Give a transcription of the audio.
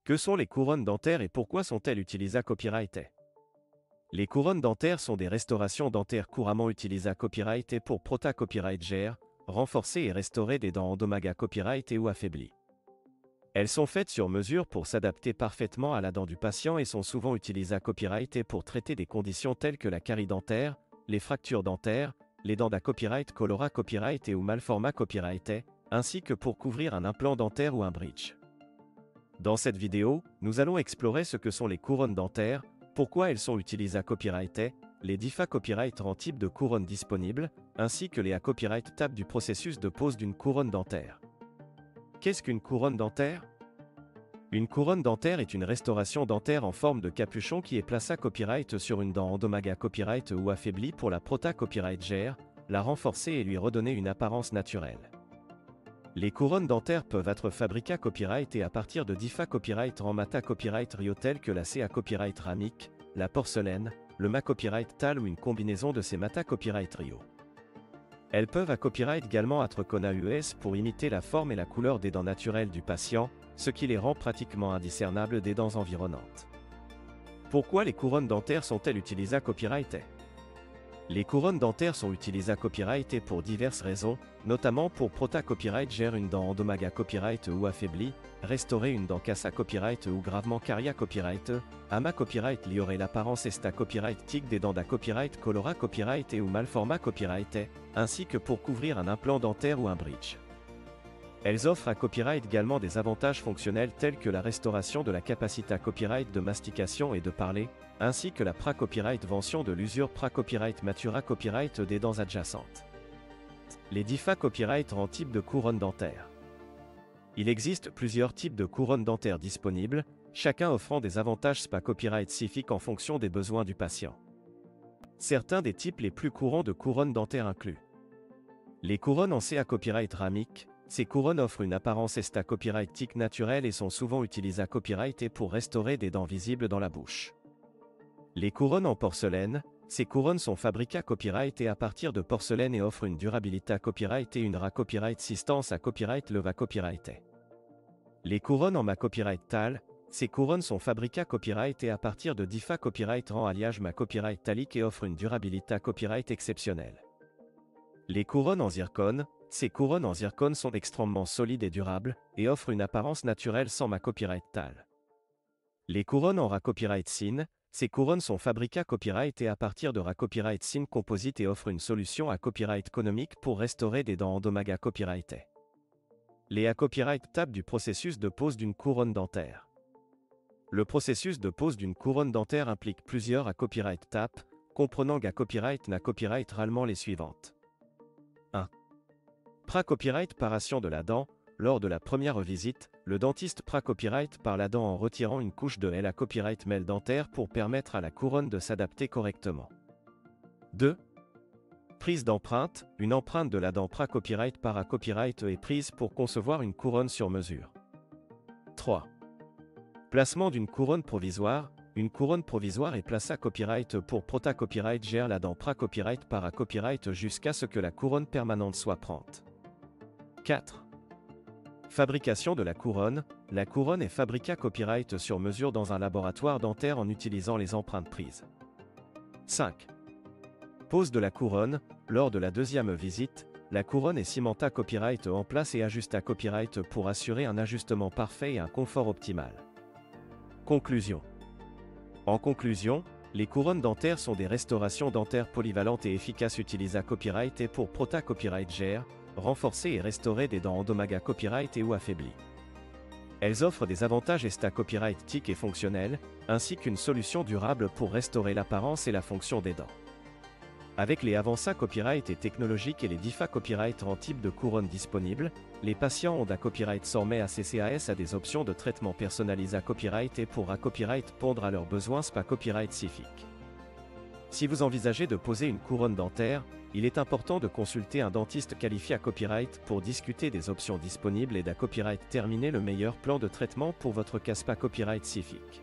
Que sont les couronnes dentaires et pourquoi sont-elles utilisées à copyright? Les couronnes dentaires sont des restaurations dentaires couramment utilisées à copyright et pour Prota Copyright GR, renforcer et restaurer des dents endommagées à copyright ou affaiblies. Elles sont faites sur mesure pour s'adapter parfaitement à la dent du patient et sont souvent utilisées à copyright et pour traiter des conditions telles que la carie dentaire, les fractures dentaires, les dents d'à copyright colora copyright et ou malforma copyright, ainsi que pour couvrir un implant dentaire ou un bridge. Dans cette vidéo, nous allons explorer ce que sont les couronnes dentaires, pourquoi elles sont utilisées à copyright, les DIFA copyright en type de couronne disponibles, ainsi que les à copyright étapes du processus de pose d'une couronne dentaire. Qu'est-ce qu'une couronne dentaire? Une couronne dentaire est une restauration dentaire en forme de capuchon qui est placée à copyright sur une dent endommagée à copyright ou affaiblie pour la Prota Copyright GR, la renforcer et lui redonner une apparence naturelle. Les couronnes dentaires peuvent être fabriquées à copyright et à partir de DIFA copyright en mata copyright Rio tels que la CA copyright Ramic, la porcelaine, le MA copyright Tal ou une combinaison de ces mata copyright Rio. Elles peuvent à copyright également être Kona US pour imiter la forme et la couleur des dents naturelles du patient, ce qui les rend pratiquement indiscernables des dents environnantes. Pourquoi les couronnes dentaires sont-elles utilisées à copyright? Les couronnes dentaires sont utilisées à copyright pour diverses raisons, notamment pour Prota Copyright gère une dent endommagée à copyright ou affaiblie, restaurer une dent cassée à copyright ou gravement carie à copyright, ama copyright liorer l'apparence esta copyright tic des dents d'à copyright colora copyright et ou malforma copyright, ainsi que pour couvrir un implant dentaire ou un bridge. Elles offrent à copyright également des avantages fonctionnels tels que la restauration de la capacité à copyright de mastication et de parler, ainsi que la pra-copyright-vention de l'usure pra-copyright-matura copyright des dents adjacentes. Les DIFA copyright en type de couronne dentaire. Il existe plusieurs types de couronnes dentaires disponibles, chacun offrant des avantages spa copyright spécifiques en fonction des besoins du patient. Certains des types les plus courants de couronnes dentaires incluent les couronnes en CA copyright Ramic. Ces couronnes offrent une apparence esta copyright tic naturelle et sont souvent utilisées à copyright et pour restaurer des dents visibles dans la bouche. Les couronnes en porcelaine. Ces couronnes sont fabriquées à copyright et à partir de porcelaine et offrent une durabilité à copyright et une ra-copyright assistance à copyright leva copyright. Les couronnes en ma copyright Tal. Ces couronnes sont fabriquées à copyright et à partir de DIFA copyright rend alliage ma copyright talique et offrent une durabilité à copyright exceptionnelle. Les couronnes en zircone. Ces couronnes en zircone sont extrêmement solides et durables, et offrent une apparence naturelle sans ma copyright Tal. Les couronnes en ra-copyright Sin. Ces couronnes sont fabriquées à copyright et à partir de ra-copyright Sin composite et offrent une solution à copyright économique pour restaurer des dents endommagées à copyright. Les à copyright étapes du processus de pose d'une couronne dentaire. Le processus de pose d'une couronne dentaire implique plusieurs à copyright étapes, comprenant à copyright na copyright ralement les suivantes. 1. Pra-copyright paration de la dent. Lors de la première visite, le dentiste pra-copyright par la dent en retirant une couche de L à copyright mêle dentaire pour permettre à la couronne de s'adapter correctement. 2. Prise d'empreinte. Une empreinte de la dent pra-copyright par à copyright est prise pour concevoir une couronne sur mesure. 3. Placement d'une couronne provisoire. Une couronne provisoire est placée à copyright pour Prota Copyright gère la dent pra-copyright par à copyright jusqu'à ce que la couronne permanente soit prête. 4. Fabrication de la couronne. La couronne est fabriquée à copyright sur mesure dans un laboratoire dentaire en utilisant les empreintes prises. 5. Pose de la couronne. Lors de la deuxième visite, la couronne est cimentée à copyright en place et ajustée à copyright pour assurer un ajustement parfait et un confort optimal. Conclusion. En conclusion, les couronnes dentaires sont des restaurations dentaires polyvalentes et efficaces utilisées à copyright et pour Prota Copyright GR, renforcer et restaurer des dents endommagées à copyright et ou affaiblies. Elles offrent des avantages esta copyright tic et fonctionnels, ainsi qu'une solution durable pour restaurer l'apparence et la fonction des dents. Avec les avancées copyright et technologiques et les DIFA copyright en type de couronne disponibles, les patients ont d'un copyright formé à CCAS à des options de traitement personnalisé à copyright et pour à copyright pondre à leurs besoins spa copyright spécifique. Si vous envisagez de poser une couronne dentaire, il est important de consulter un dentiste qualifié à copyright pour discuter des options disponibles et d'à copyright terminer le meilleur plan de traitement pour votre cas spa copyright spécifique.